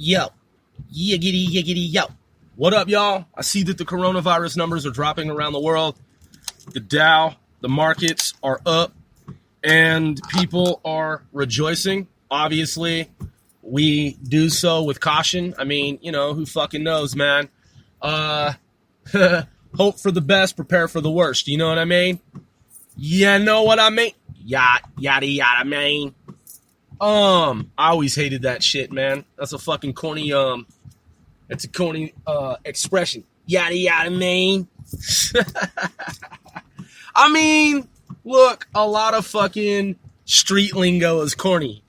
Yo. Yiggity, yiggity, yo. What up, y'all? I see that the coronavirus numbers are dropping around the world. The Dow, the markets are up, and people are rejoicing. Obviously, we do so with caution. I mean, you know, who fucking knows, man? Hope for the best, prepare for the worst. You know what I mean? You know what I mean? Yada, yada, man. I always hated that shit, man. That's a fucking corny, it's a corny, expression. Yada, yada, man. I mean, look, a lot of fucking street lingo is corny,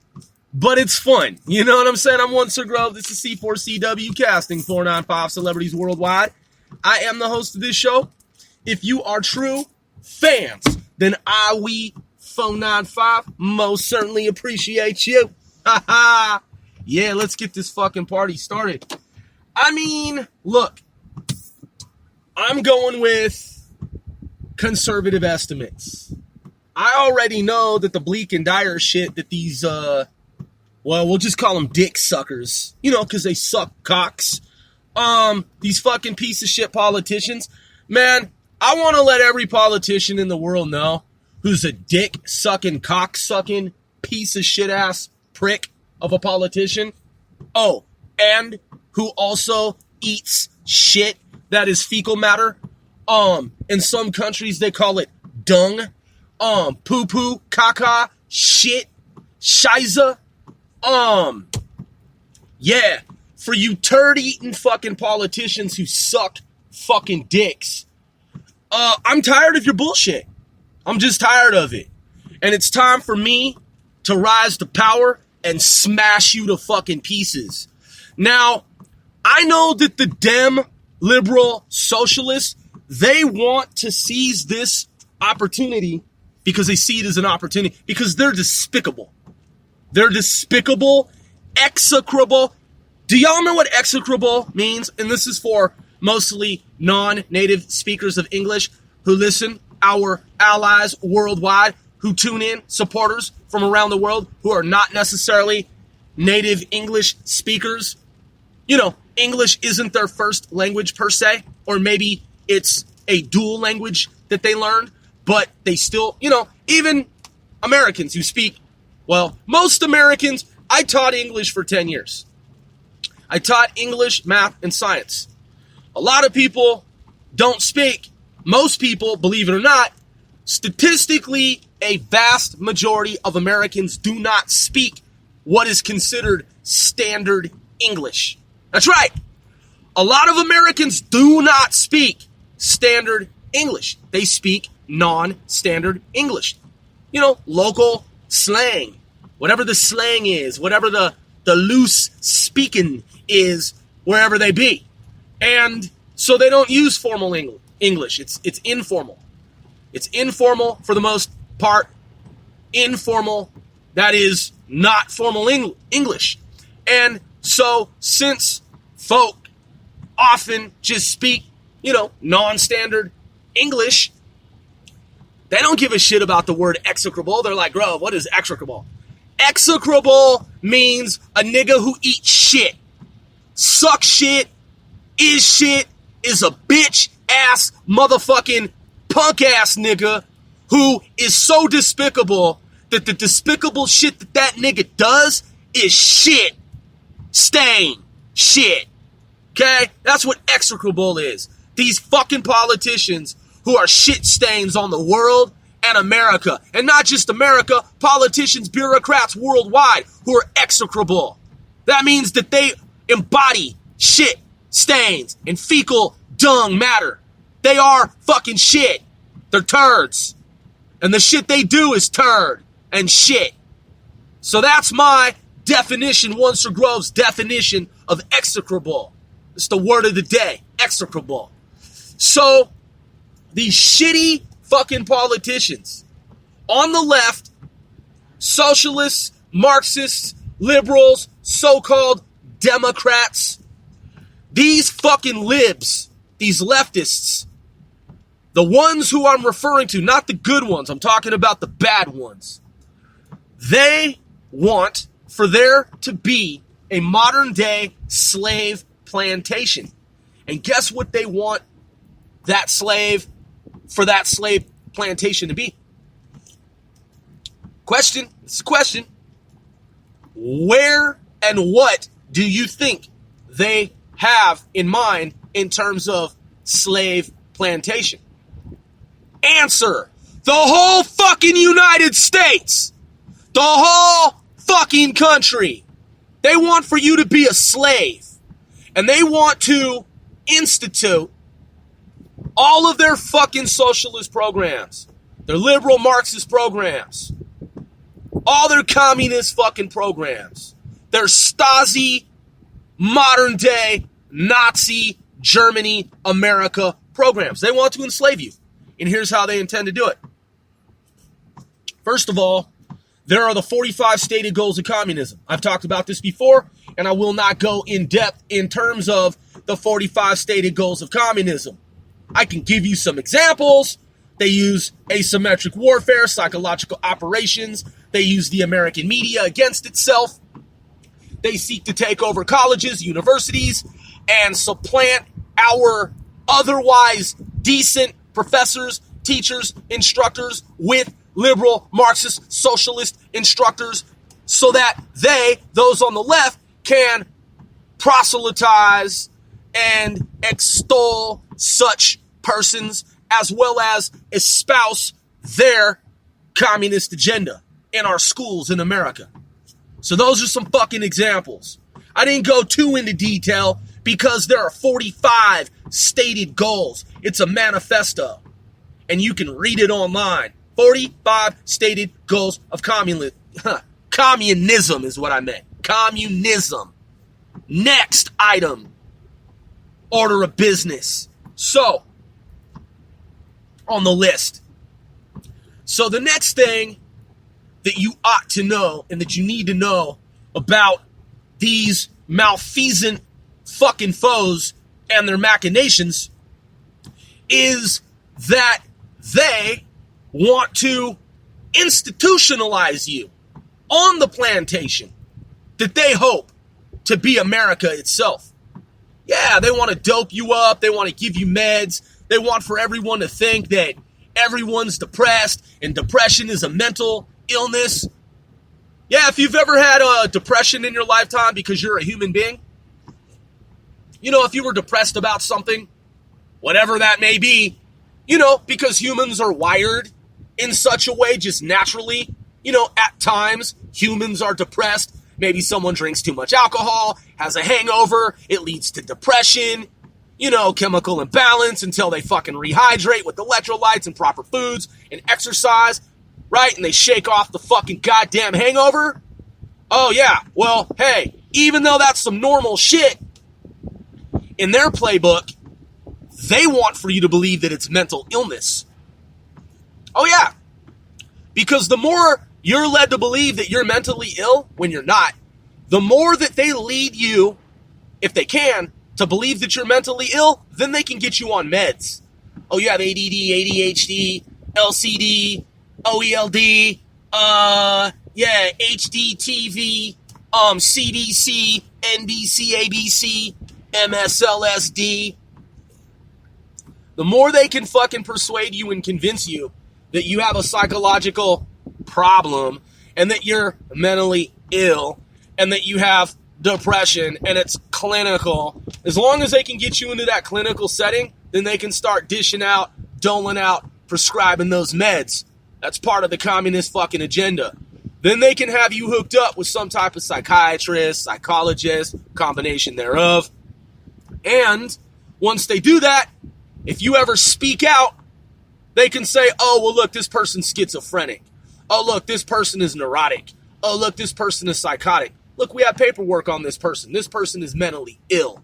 but it's fun. You know what I'm saying? I'm Sir Grove. This is C4CW Casting 495 Celebrities Worldwide. I am the host of this show. If you are true fans, then we 495 most certainly appreciate you. Yeah, let's get this fucking party started. I mean, look, I'm going with conservative estimates. I already know that the bleak and dire shit that these, we'll just call them dick suckers, you know, because they suck cocks. These fucking piece of shit politicians, man, I want to let every politician in the world know who's a dick sucking, cock sucking, piece of shit ass prick of a politician. Oh, and who also eats shit that is fecal matter. In some countries they call it dung, poo-poo, caca, shit, shiza. Yeah, for you turd-eating fucking politicians who suck fucking dicks, I'm tired of your bullshit. I'm just tired of it. And it's time for me to rise to power and smash you to fucking pieces. Now, I know that the Dem, liberal, socialists, they want to seize this opportunity because they see it as an opportunity, because they're despicable. They're despicable, execrable. Do y'all know what execrable means? And this is for mostly non-native speakers of English who listen, our allies worldwide, who tune in, supporters from around the world who are not necessarily native English speakers. You know, English isn't their first language per se, or maybe it's a dual language that they learned, but they still, you know, even Americans who speak, well, most Americans, I taught English for 10 years. I taught English, math, and science. A lot of people don't speak. Most people, believe it or not, statistically, a vast majority of Americans do not speak what is considered standard English. That's right. A lot of Americans do not speak standard English. They speak non-standard English. You know, local slang. Whatever the slang is, whatever the loose speaking is, wherever they be. And so they don't use formal English. It's informal. It's informal for the most part. Informal, that is not formal English. And so since folk often just speak, you know, non-standard English, they don't give a shit about the word execrable. They're like, bro, what is execrable? Execrable means a nigga who eats shit. Suck shit, is a bitch ass motherfucking punk ass nigga who is so despicable that the despicable shit that nigga does is shit. Stain. Shit. Okay? That's what execrable is. These fucking politicians who are shit stains on the world and America. And not just America, politicians, bureaucrats worldwide who are execrable. That means that they embody shit stains and fecal dung matter. They are fucking shit. They're turds. And the shit they do is turd and shit. So that's my definition, Sir Grove's definition of execrable. It's the word of the day, execrable. So, these shitty fucking politicians on the left, socialists, Marxists, liberals, so-called Democrats, these fucking libs, these leftists, the ones who I'm referring to, not the good ones, I'm talking about the bad ones, they want for there to be a modern day slave plantation. And guess what they want that slave plantation to be? Question. It's a question. Where and what do you think they have in mind in terms of slave plantation? Answer. The whole fucking United States. The whole fucking country. They want for you to be a slave. And they want to institute all of their fucking socialist programs. Their liberal Marxist programs. All their communist fucking programs. Their Stasi, modern day, Nazi, Germany, America programs. They want to enslave you. And here's how they intend to do it. First of all, there are the 45 stated goals of communism. I've talked about this before, and I will not go in depth in terms of the 45 stated goals of communism. I can give you some examples. They use asymmetric warfare, psychological operations. They use the American media against itself. They seek to take over colleges, universities, and supplant our otherwise decent professors, teachers, instructors with liberal, Marxist, socialist instructors so that those on the left, can proselytize and extol such persons as well as espouse their communist agenda in our schools in America. So those are some fucking examples. I didn't go too into detail because there are 45 stated goals. It's a manifesto, and you can read it online. 45 stated goals of communism. Communism is what I meant. Communism. Next item. Order of business. So, on the list. So the next thing that you ought to know and that you need to know about these malfeasant fucking foes and their machinations is that they want to institutionalize you on the plantation that they hope to be America itself. Yeah, they want to dope you up. They want to give you meds. They want for everyone to think that everyone's depressed and depression is a mental illness. Yeah, if you've ever had a depression in your lifetime because you're a human being, you know, if you were depressed about something, whatever that may be, you know, because humans are wired in such a way just naturally, you know, at times humans are depressed. Maybe someone drinks too much alcohol, has a hangover, it leads to depression, you know, chemical imbalance until they fucking rehydrate with electrolytes and proper foods and exercise, right? And they shake off the fucking goddamn hangover. Oh yeah, well, hey, even though that's some normal shit, in their playbook, they want for you to believe that it's mental illness. Oh yeah, because the more you're led to believe that you're mentally ill when you're not, the more that they lead you, if they can, to believe that you're mentally ill, then they can get you on meds. Oh, you have ADD, ADHD, LCD, OELD, HD, TV, CDC, NBC, ABC, MSLSD. The more they can fucking persuade you and convince you that you have a psychological problem and that you're mentally ill and that you have depression and it's clinical, as long as they can get you into that clinical setting, then they can start dishing out, doling out, prescribing those meds. That's part of the communist fucking agenda. Then they can have you hooked up with some type of psychiatrist, psychologist, combination thereof. And once they do that, if you ever speak out, they can say, oh, well, look, this person's schizophrenic. Oh, look, this person is neurotic. Oh, look, this person is psychotic. Look, we have paperwork on this person. This person is mentally ill.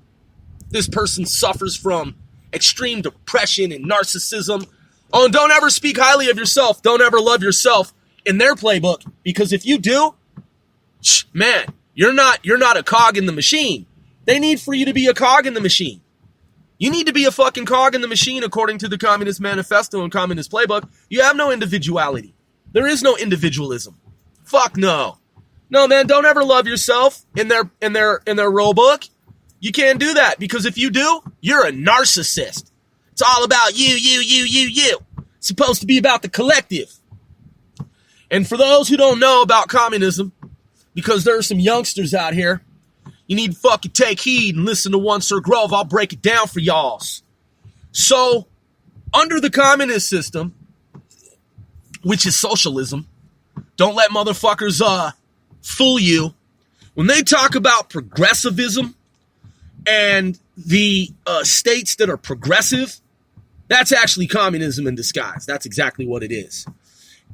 This person suffers from extreme depression and narcissism. Oh, and don't ever speak highly of yourself. Don't ever love yourself in their playbook. Because if you do, man, you're not a cog in the machine. They need for you to be a cog in the machine. You need to be a fucking cog in the machine according to the Communist Manifesto and Communist Playbook. You have no individuality. There is no individualism. Fuck no. No, man, don't ever love yourself in their rule book. You can't do that, because if you do, you're a narcissist. It's all about you. It's supposed to be about the collective. And for those who don't know about communism, because there are some youngsters out here, you need to fucking take heed and listen to One Sir Grove. I'll break it down for y'alls. So, under the communist system, which is socialism, don't let motherfuckers fool you. When they talk about progressivism and the states that are progressive, that's actually communism in disguise. That's exactly what it is.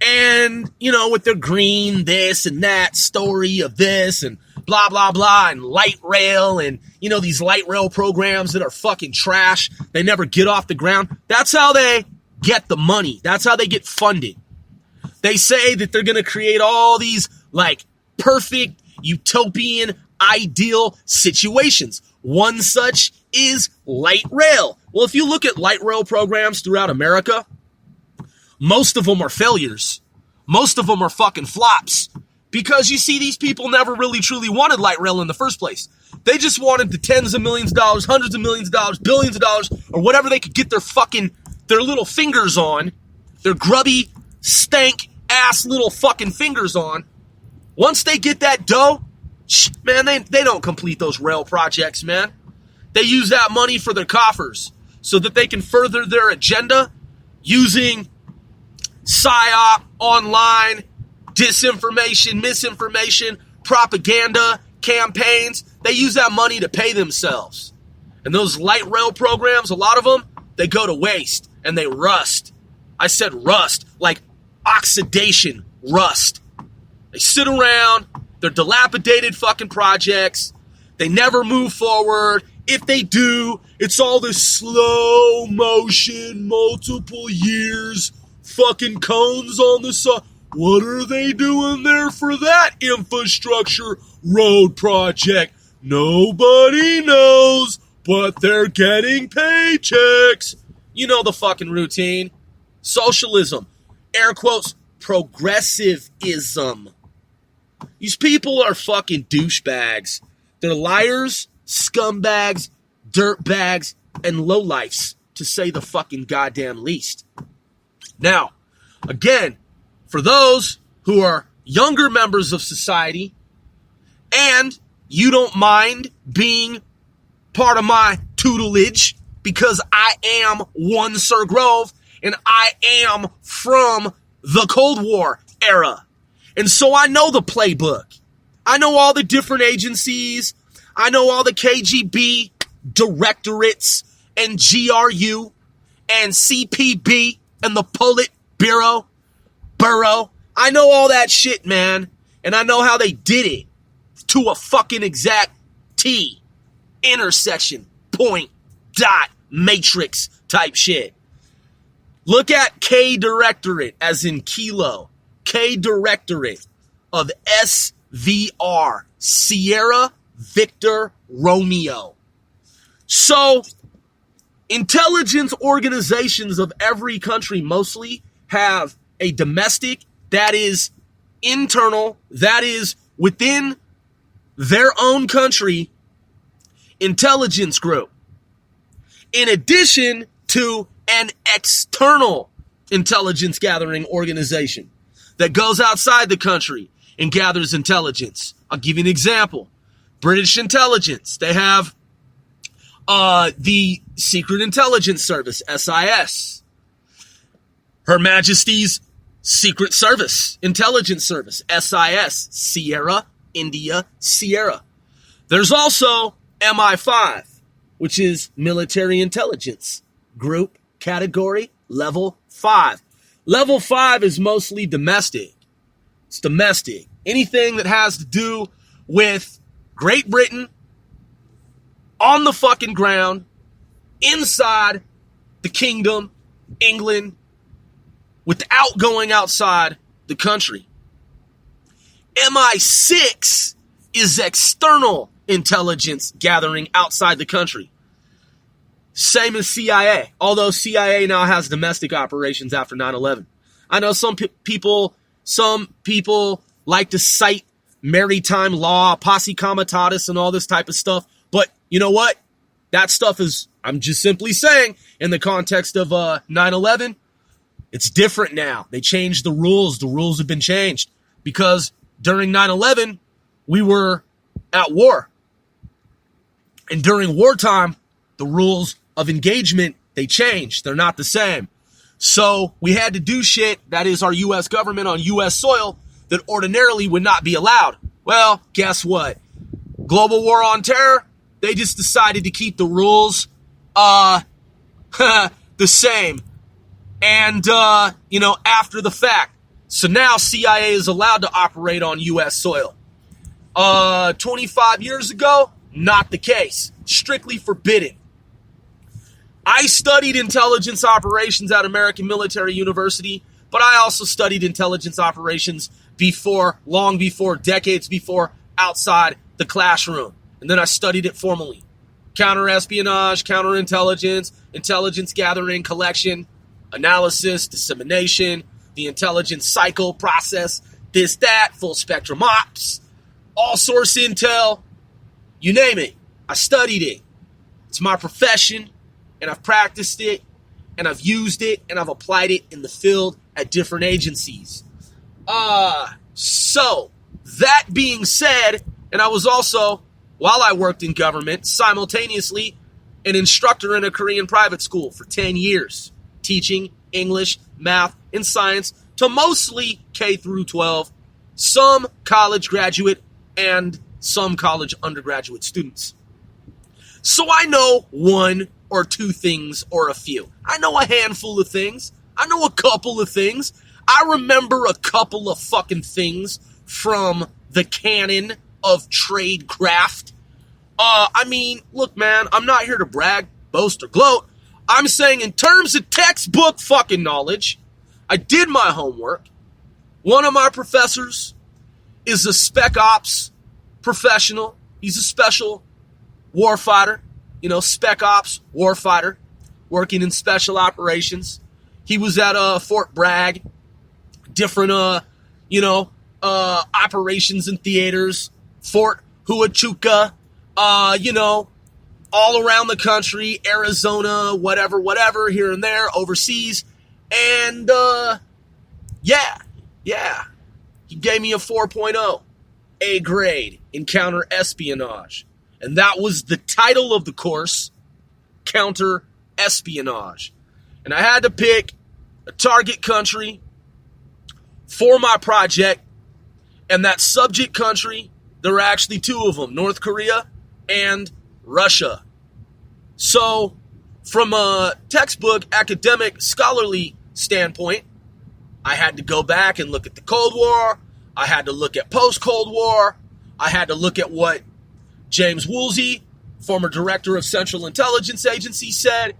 And, you know, with their green this and that story of this and blah, blah, blah, and light rail and, you know, these light rail programs that are fucking trash. They never get off the ground. That's how they get the money. That's how they get funded. They say that they're going to create all these, like, perfect, utopian, ideal situations. One such is light rail. Well, if you look at light rail programs throughout America, most of them are failures. Most of them are fucking flops. Because you see, these people never really truly wanted light rail in the first place. They just wanted the tens of millions of dollars, hundreds of millions of dollars, billions of dollars, or whatever they could get their little fingers on, their grubby, stank ass little fucking fingers on. Once they get that dough, man, they don't complete those rail projects, man. They use that money for their coffers so that they can further their agenda using PSYOP, online, disinformation, misinformation, propaganda, campaigns. They use that money to pay themselves. And those light rail programs, a lot of them, they go to waste and they rust. I said rust, like oxidation, rust. They sit around, they're dilapidated fucking projects. They never move forward. If they do, it's all this slow motion, multiple years, fucking cones on the side. What are they doing there for that infrastructure road project? Nobody knows, but they're getting paychecks. You know the fucking routine. Socialism. Air quotes, progressivism. These people are fucking douchebags. They're liars, scumbags, dirtbags, and lowlifes, to say the fucking goddamn least. Now, again, for those who are younger members of society and you don't mind being part of my tutelage because I am One Sir Grove and I am from the Cold War era. And so I know the playbook. I know all the different agencies. I know all the KGB directorates and GRU and CPB and the Politburo. I know all that shit, man. And I know how they did it to a fucking exact T. Intersection, point, dot, matrix type shit. Look at K directorate, as in kilo. K directorate of SVR, Sierra Victor Romeo. So, intelligence organizations of every country mostly have a domestic, that is internal, that is within their own country, intelligence group. In addition to an external intelligence gathering organization that goes outside the country and gathers intelligence. I'll give you an example. British intelligence. They have the Secret Intelligence Service, SIS. Her Majesty's Secret Service, Intelligence Service, SIS, Sierra, India, Sierra. There's also MI5, which is Military Intelligence Group, Category, Level 5. Level 5 is mostly domestic. It's domestic. Anything that has to do with Great Britain, on the fucking ground, inside the kingdom, England, without going outside the country. MI6 is external intelligence gathering outside the country. Same as CIA, although CIA now has domestic operations after 9/11. I know some people like to cite maritime law, posse comitatus, and all this type of stuff. But you know what? That stuff is, I'm just simply saying, in the context of 9/11, it's different now. They changed the rules. The rules have been changed because during 9/11, we were at war. And during wartime, the rules of engagement, they changed. They're not the same. So we had to do shit, that is our U.S. government on U.S. soil, that ordinarily would not be allowed. Well, guess what? Global war on terror, they just decided to keep the rules the same. And, after the fact. So now CIA is allowed to operate on U.S. soil. 25 years ago, not the case. Strictly forbidden. I studied intelligence operations at American Military University, but I also studied intelligence operations long before, decades before, outside the classroom. And then I studied it formally. Counterespionage, counterintelligence, intelligence gathering, collection, analysis, dissemination, the intelligence cycle process, this, that, full spectrum ops, all source intel, you name it. I studied it. It's my profession, and I've practiced it, and I've used it, and I've applied it in the field at different agencies. So, that being said, and I was also, while I worked in government, simultaneously an instructor in a Korean private school for 10 years, teaching English, math, and science to mostly K through 12, some college graduate, and some college undergraduate students. So I know one or two things or a few. I know a handful of things. I know a couple of things. I remember a couple of fucking things from the canon of tradecraft. Look, man, I'm not here to brag, boast, or gloat. I'm saying in terms of textbook fucking knowledge, I did my homework. One of my professors is a spec ops professional. He's a special warfighter, spec ops warfighter, working in special operations. He was at Fort Bragg, different, operations and theaters, Fort Huachuca, all around the country, Arizona, whatever, here and there, overseas. And, yeah. He gave me a 4.0, A grade in counter-espionage. And that was the title of the course, counter-espionage. And I had to pick a target country for my project. And that subject country, there were actually two of them, North Korea and Russia. So, from a textbook, academic, scholarly standpoint, I had to go back and look at the Cold War. I had to look at post-Cold War. I had to look at what James Woolsey, former director of Central Intelligence Agency, said.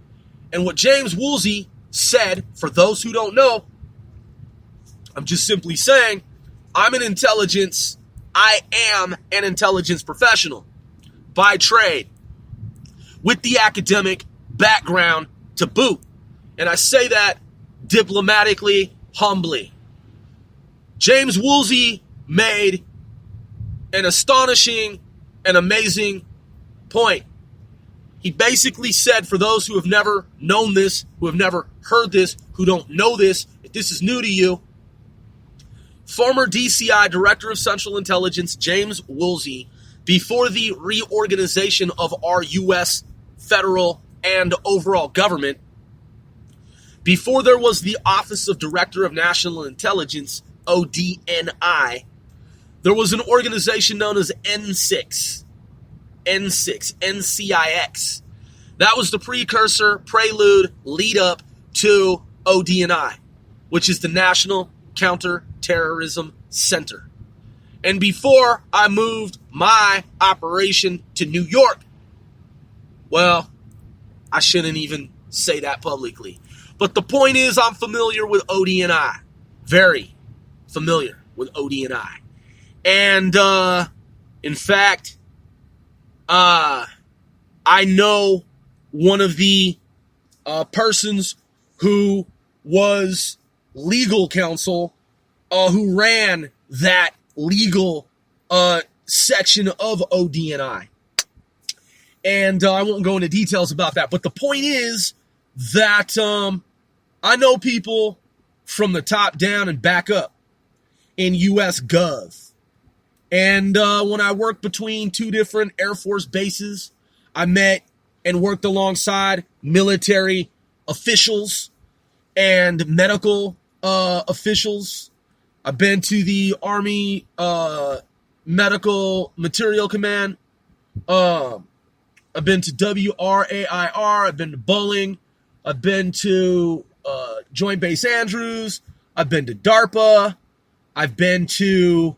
And what James Woolsey said, for those who don't know, I'm just simply saying, I am an intelligence professional by trade, with the academic background to boot. And I say that diplomatically, humbly. James Woolsey made an astonishing and amazing point. He basically said, for those who have never known this, who have never heard this, who don't know this, if this is new to you, former DCI Director of Central Intelligence James Woolsey, before the reorganization of our U.S. federal and overall government, before there was the Office of Director of National Intelligence, ODNI, there was an organization known as NCIX. That was the precursor, prelude, lead up to ODNI, which is the National Counterterrorism Center. And before I moved my operation to New York, well, I shouldn't even say that publicly. But the point is, I'm familiar with ODNI. Very familiar with ODNI. And, in fact, I know one of the persons who was legal counsel, who ran that legal section of ODNI. And I won't go into details about that. But the point is that I know people from the top down and back up in U.S. Gov. And when I worked between two different Air Force bases, I met and worked alongside military officials and medical officials. I've been to the Army Medical Material Command. I've been to WRAIR. I've been to Bowling. I've been to Joint Base Andrews. I've been to DARPA. I've been to.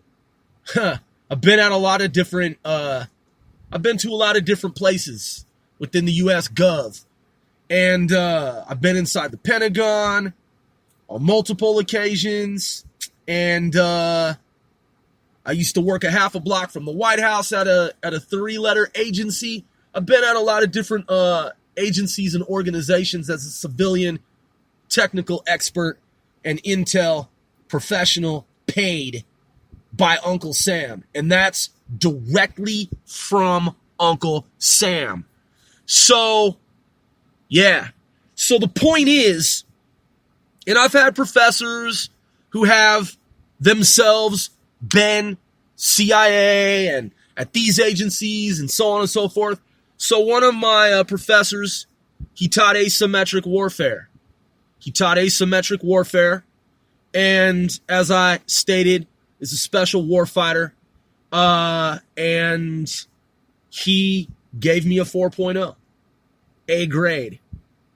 I've been at a lot of different. I've been to a lot of different places within the U.S. Gov, and I've been inside the Pentagon on multiple occasions, and I used to work a half a block from the White House at a 3-letter agency. I've been at a lot of different agencies and organizations as a civilian, technical expert, and intel professional paid by Uncle Sam. And that's directly from Uncle Sam. So, yeah. So the point is, and I've had professors who have themselves been CIA and at these agencies and so on and so forth. So one of my professors, he taught asymmetric warfare. And as I stated, is a special warfighter. And he gave me a 4.0, A grade.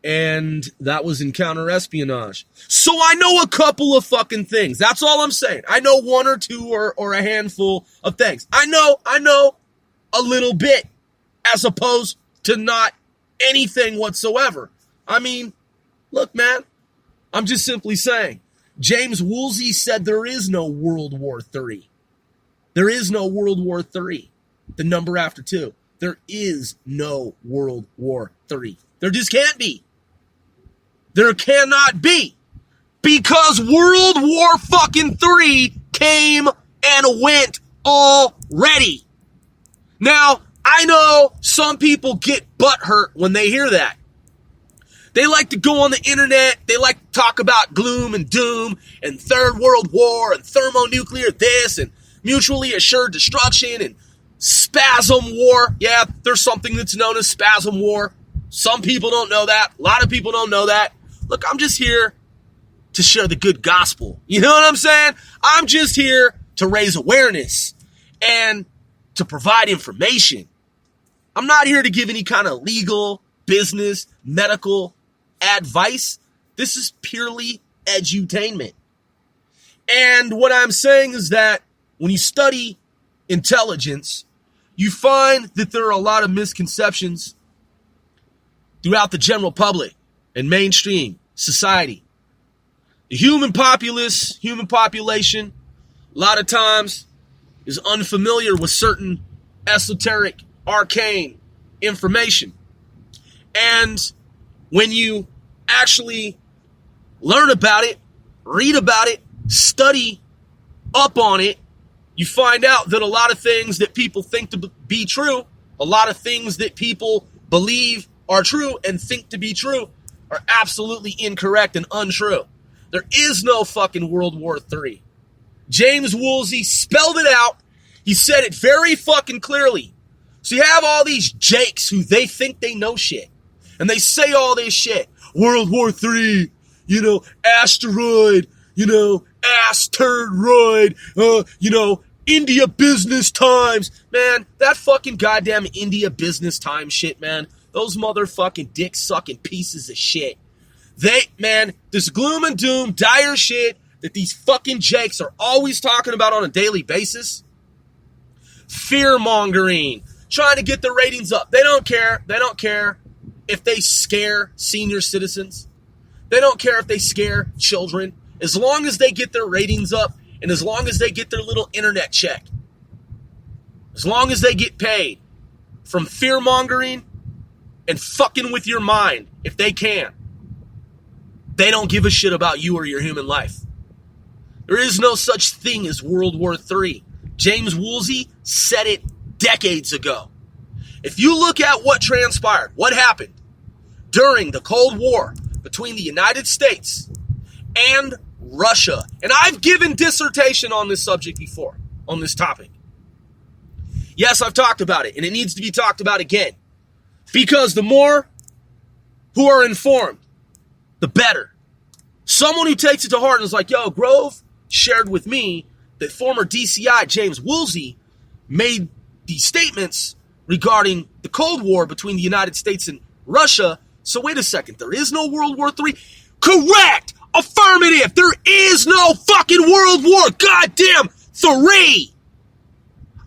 And that was in counterespionage. So I know a couple of fucking things. That's all I'm saying. I know one or two or a handful of things. I know a little bit as opposed to not anything whatsoever. I mean, look, man, I'm just simply saying. James Woolsey said there is no World War III. There is no World War III. The number after 2. There is no World War III. There just can't be. There cannot be. Because World War fucking III came and went already. Now, I know some people get butthurt when they hear that. They like to go on the internet. They like to talk about gloom and doom and Third World War and thermonuclear this and mutually assured destruction and spasm war. Yeah, there's something that's known as spasm war. Some people don't know that. A lot of people don't know that. Look, I'm just here to share the good gospel. You know what I'm saying? I'm just here to raise awareness and to provide information. I'm not here to give any kind of legal, business, medical advice. This is purely edutainment. And what I'm saying is that when you study intelligence, you find that there are a lot of misconceptions throughout the general public and mainstream society. The human population, a lot of times is unfamiliar with certain esoteric, arcane information. And when you actually learn about it, read about it, study up on it, you find out that a lot of things that people think to be true, a lot of things that people believe are true and think to be true are absolutely incorrect and untrue. There is no fucking World War III. James Woolsey spelled it out. He said it very fucking clearly. So you have all these jakes who they think they know shit. And they say all this shit. World War III, asteroid, asteroid, India Business Times. Man, that fucking goddamn India Business Times shit, man. Those motherfucking dick-sucking pieces of shit. This gloom and doom, dire shit that these fucking jakes are always talking about on a daily basis. Fear-mongering. Trying to get their ratings up. They don't care. They don't care if they scare senior citizens. They don't care if they scare children. As long as they get their ratings up and as long as they get their little internet check. As long as they get paid from fear-mongering and fucking with your mind, if they can. They don't give a shit about you or your human life. There is no such thing as World War III. James Woolsey said it decades ago. If you look at what transpired, what happened during the Cold War between the United States and Russia, and I've given dissertation on this subject before, on this topic. Yes, I've talked about it, and it needs to be talked about again. Because the more who are informed, the better. Someone who takes it to heart and is like, yo, Grove shared with me that former DCI James Woolsey made these statements regarding the Cold War between the United States and Russia. So wait a second, there is no World War III? Correct! Affirmative! There is no fucking World War Goddamn III!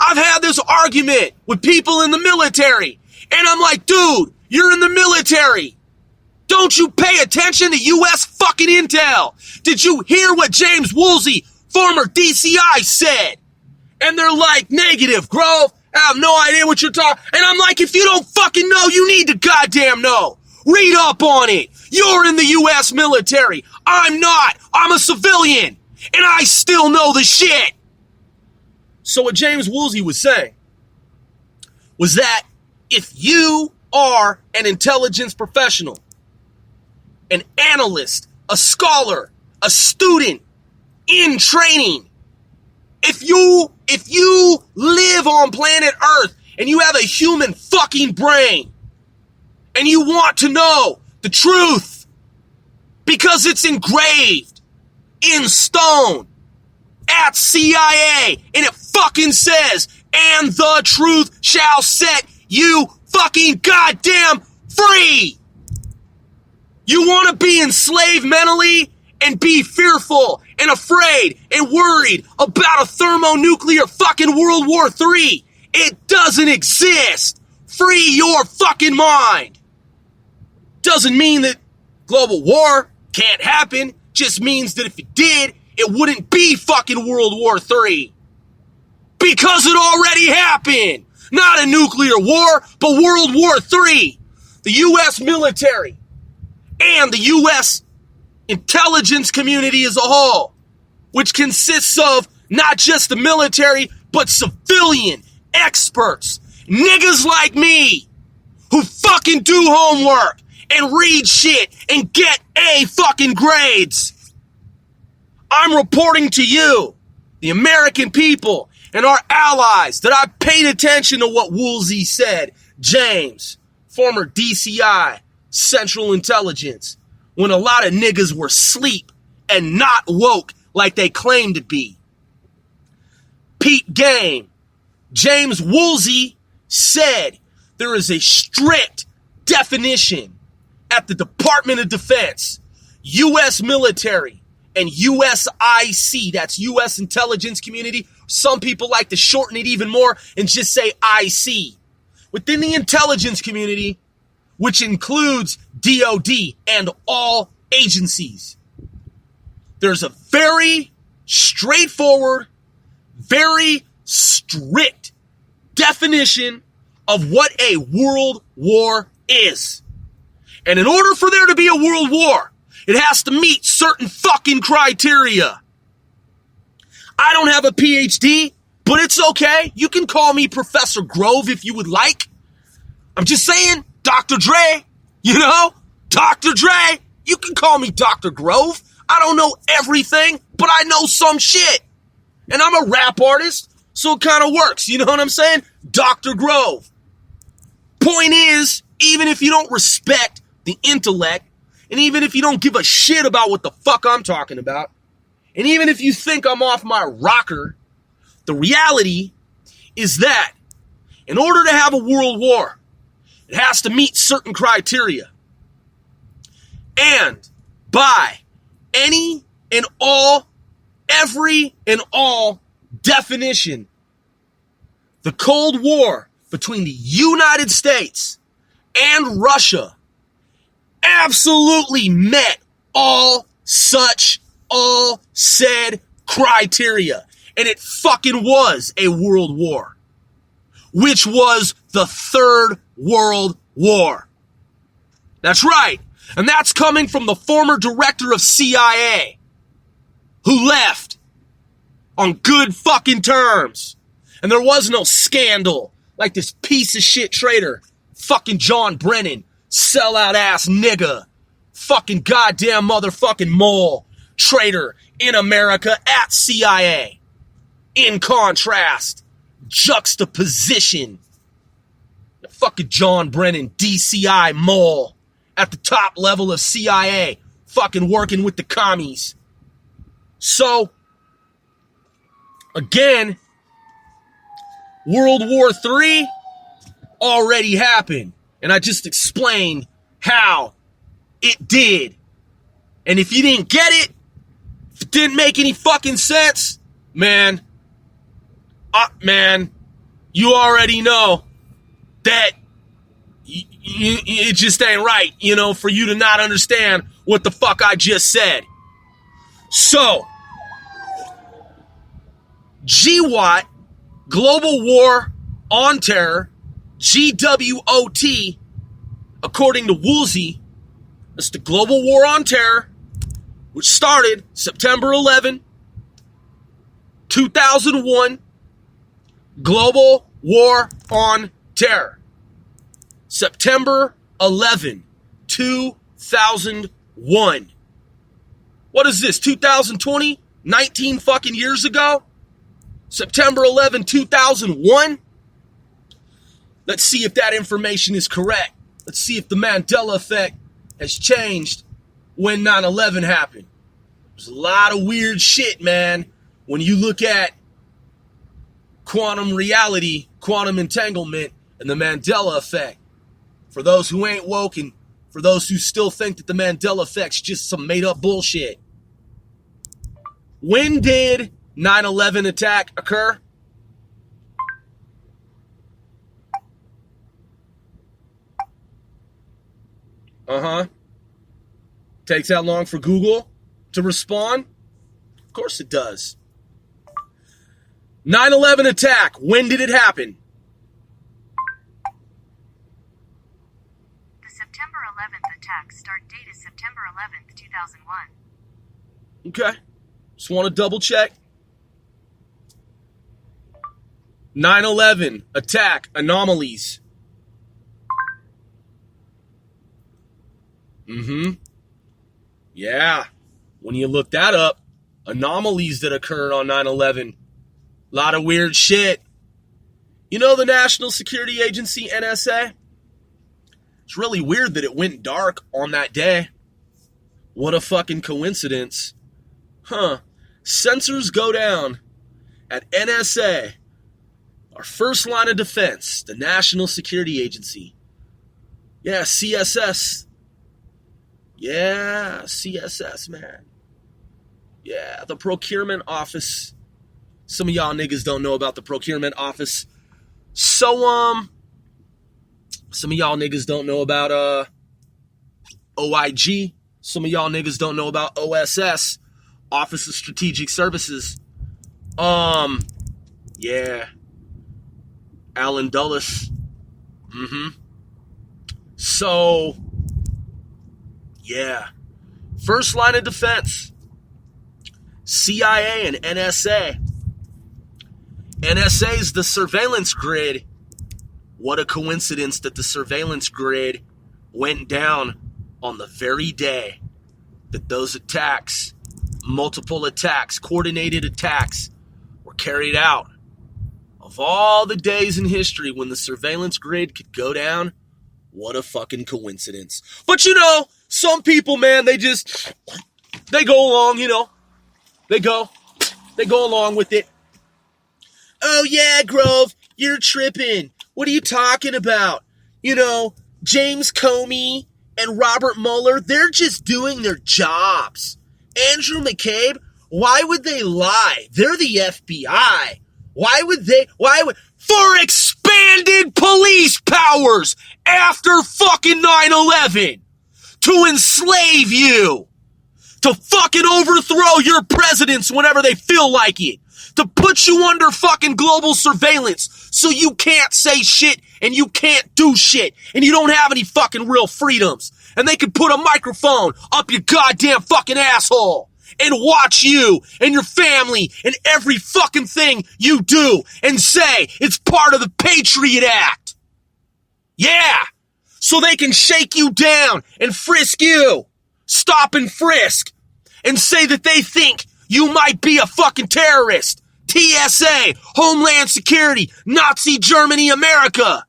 I've had this argument with people in the military, and I'm like, dude, you're in the military. Don't you pay attention to U.S. fucking intel? Did you hear what James Woolsey, former DCI, said? And they're like, negative, Grove. I have no idea what you're talking. And I'm like, if you don't fucking know, you need to goddamn know. Read up on it. You're in the U.S. military. I'm not. I'm a civilian. And I still know the shit. So what James Woolsey was saying was that if you are an intelligence professional, an analyst, a scholar, a student in training, if you live on planet Earth and you have a human fucking brain and you want to know the truth because it's engraved in stone at CIA and it fucking says, and the truth shall set you fucking goddamn free. You want to be enslaved mentally and be fearful and afraid and worried about a thermonuclear fucking World War III. It doesn't exist. Free your fucking mind. Doesn't mean that global war can't happen. Just means that if it did, it wouldn't be fucking World War III. Because it already happened. Not a nuclear war, but World War III. The U.S. military and the U.S. intelligence community as a whole, which consists of not just the military, but civilian experts, niggas like me, who fucking do homework and read shit and get A fucking grades. I'm reporting to you, the American people and our allies, that I paid attention to what Woolsey said, James, former DCI, Central Intelligence, when a lot of niggas were asleep and not woke like they claimed to be. Pete Game, James Woolsey said there is a strict definition at the Department of Defense, U.S. military, and USIC, that's U.S. intelligence community. Some people like to shorten it even more and just say IC. Within the intelligence community, which includes DOD and all agencies, there's a very straightforward, very strict definition of what a world war is. And in order for there to be a world war, it has to meet certain fucking criteria. I don't have a PhD, but it's okay. You can call me Professor Grove if you would like. I'm just saying, Dr. Dre, you know? Dr. Dre, you can call me Dr. Grove. I don't know everything, but I know some shit. And I'm a rap artist, so it kind of works. You know what I'm saying? Dr. Grove. Point is, even if you don't respect the intellect, and even if you don't give a shit about what the fuck I'm talking about, and even if you think I'm off my rocker, the reality is that in order to have a world war, it has to meet certain criteria. And by any and all, every and all definition, the Cold War between the United States and Russia absolutely met all said criteria. And it fucking was a world war, which was the Third World War. That's right. And that's coming from the former director of CIA, who left on good fucking terms And there was no scandal like this piece of shit traitor, fucking John Brennan, sellout ass nigga, fucking goddamn motherfucking mole, traitor in America at CIA. In contrast, juxtaposition, fucking John Brennan, DCI mole, at the top level of CIA, fucking working with the commies. So, again, World War III already happened. And I just explained how it did. And if you didn't get it, if it didn't make any fucking sense, man, you already know that it just ain't right, for you to not understand what the fuck I just said. So, GWOT, Global War on Terror, GWOT, according to Woolsey, that's the Global War on Terror, which started September 11, 2001, Global War on Terror. September 11, 2001. What is this, 2020? 19 fucking years ago? September 11, 2001? Let's see if that information is correct. Let's see if the Mandela effect has changed when 9/11 happened. There's a lot of weird shit, man, when you look at quantum reality, quantum entanglement, and the Mandela effect. For those who ain't woke and for those who still think that the Mandela effect's just some made-up bullshit. When did 9/11 attack occur? Takes that long for Google to respond? Of course it does. 9/11 attack, when did it happen? The September 11th attack start date is September 11th, 2001. Okay. Just want to double check. 9/11 attack, Anomalies. Yeah. When you look that up, anomalies that occurred on 9/11. A lot of weird shit. You know the National Security Agency, NSA? It's really weird that it went dark on that day. What a fucking coincidence. Sensors go down at NSA, our first line of defense, the National Security Agency. Yeah, CSS. Yeah, CSS, man. Yeah, the procurement office. Some of y'all niggas don't know about the procurement office. So, some of y'all niggas don't know about, OIG. Some of y'all niggas don't know about OSS, Office of Strategic Services. Yeah. Alan Dulles. So, yeah. First line of defense. CIA and NSA. NSA is the surveillance grid. What a coincidence that the surveillance grid went down on the very day that those attacks, multiple attacks, coordinated attacks, were carried out. Of all the days in history when the surveillance grid could go down, what a fucking coincidence. But some people, man, they go along, They go along with it. Oh yeah, Grove, you're tripping. What are you talking about? James Comey and Robert Mueller, they're just doing their jobs. Andrew McCabe, why would they lie? They're the FBI. For expanded police powers after fucking 9/11 to enslave you, to fucking overthrow your presidents whenever they feel like it, to put you under fucking global surveillance so you can't say shit and you can't do shit and you don't have any fucking real freedoms. And they can put a microphone up your goddamn fucking asshole and watch you and your family and every fucking thing you do and say it's part of the Patriot Act. Yeah. So they can shake you down and frisk you. Stop and frisk. And say that they think you might be a fucking terrorist. TSA, Homeland Security, Nazi Germany, America.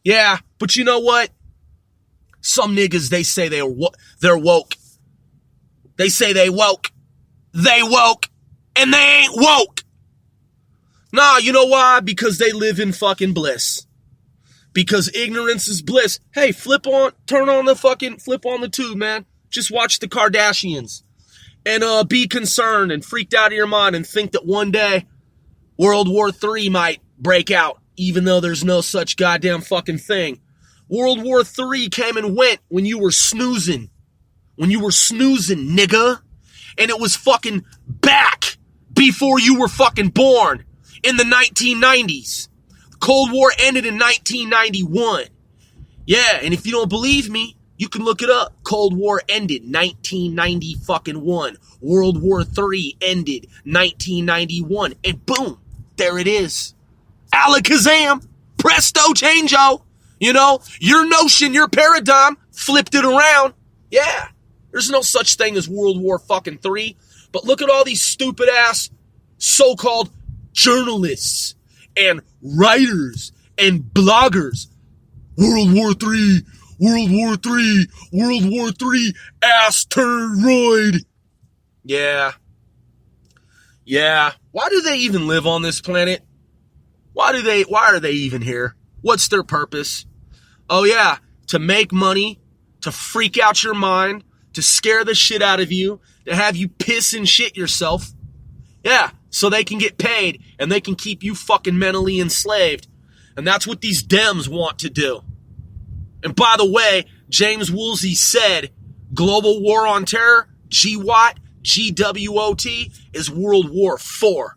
Yeah, but you know what? Some niggas, they say they're woke. They say they woke. They woke. And they ain't woke. Nah, you know why? Because they live in fucking bliss. Because ignorance is bliss. Hey, flip on the tube, man. Just watch the Kardashians. And be concerned and freaked out of your mind and think that one day World War III might break out, even though there's no such goddamn fucking thing. World War III came and went when you were snoozing. When you were snoozing, nigga. And it was fucking back before you were fucking born in the 1990s. The Cold War ended in 1991. Yeah, and if you don't believe me, you can look it up. Cold War ended 1990 fucking 1. World War III ended 1991. And boom, there it is. Alakazam, presto changeo. You know, your notion, your paradigm flipped it around. Yeah, there's no such thing as World War fucking 3. But look at all these stupid ass so-called journalists and writers and bloggers. World War III, World War III, World War III, asteroid. Yeah. Why do they even live on this planet? Why are they even here? What's their purpose? Oh yeah, to make money, to freak out your mind, to scare the shit out of you, to have you piss and shit yourself. Yeah, so they can get paid and they can keep you fucking mentally enslaved. And that's what these Dems want to do. And by the way, James Woolsey said global war on terror, GWOT, GWOT, is World War IV.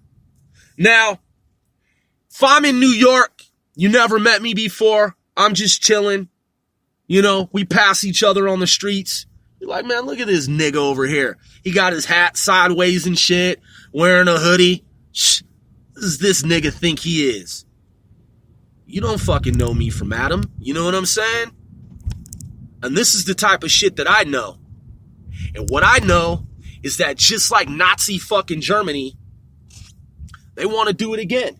Now, if I'm in New York, you never met me before, I'm just chilling. You know, we pass each other on the streets. You're like, man, look at this nigga over here. He got his hat sideways and shit, wearing a hoodie. Shh, what does this nigga think he is? You don't fucking know me from Adam. You know what I'm saying? And this is the type of shit that I know. And what I know is that just like Nazi fucking Germany, they want to do it again.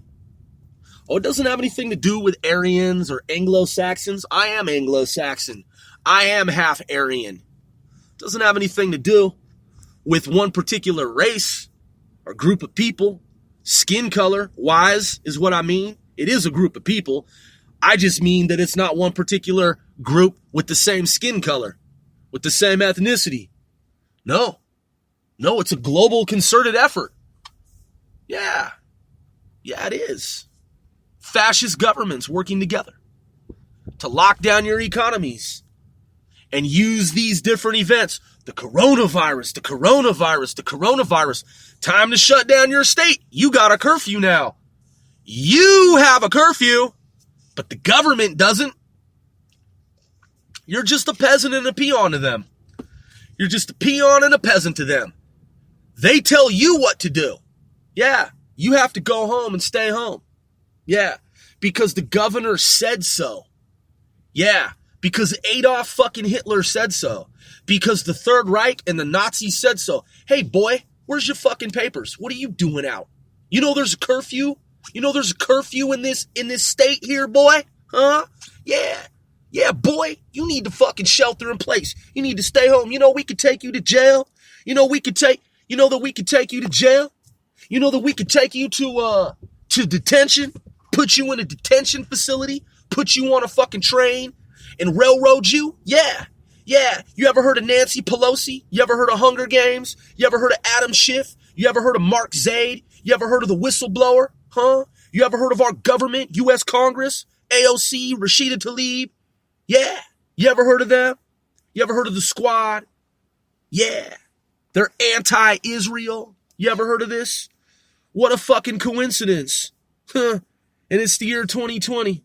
Oh, it doesn't have anything to do with Aryans or Anglo-Saxons. I am Anglo-Saxon. I am half Aryan. It doesn't have anything to do with one particular race or group of people. Skin color wise is what I mean. It is a group of people. I just mean that it's not one particular group with the same skin color, with the same ethnicity. No, it's a global concerted effort. Yeah, it is. Fascist governments working together to lock down your economies and use these different events. The coronavirus. Time to shut down your state. You got a curfew now. You have a curfew, but the government doesn't. You're just a peasant and a peon to them. You're just a peon and a peasant to them. They tell you what to do. Yeah, you have to go home and stay home. Yeah, because the governor said so. Yeah, because Adolf fucking Hitler said so. Because the Third Reich and the Nazis said so. Hey, boy, where's your fucking papers? What are you doing out? You know there's a curfew? You know there's a curfew in this state here, boy? Huh? Yeah, boy, you need to fucking shelter in place. You need to stay home. You know we could take you to jail. You know that we could take you to jail. You know that we could take you to detention, put you in a detention facility, put you on a fucking train and railroad you. Yeah. You ever heard of Nancy Pelosi? You ever heard of Hunger Games? You ever heard of Adam Schiff? You ever heard of Mark Zaid? You ever heard of the whistleblower? Huh? You ever heard of our government, U.S. Congress, AOC, Rashida Tlaib? Yeah. You ever heard of them? You ever heard of the Squad? Yeah. They're anti-Israel. You ever heard of this? What a fucking coincidence. Huh. And it's the year 2020.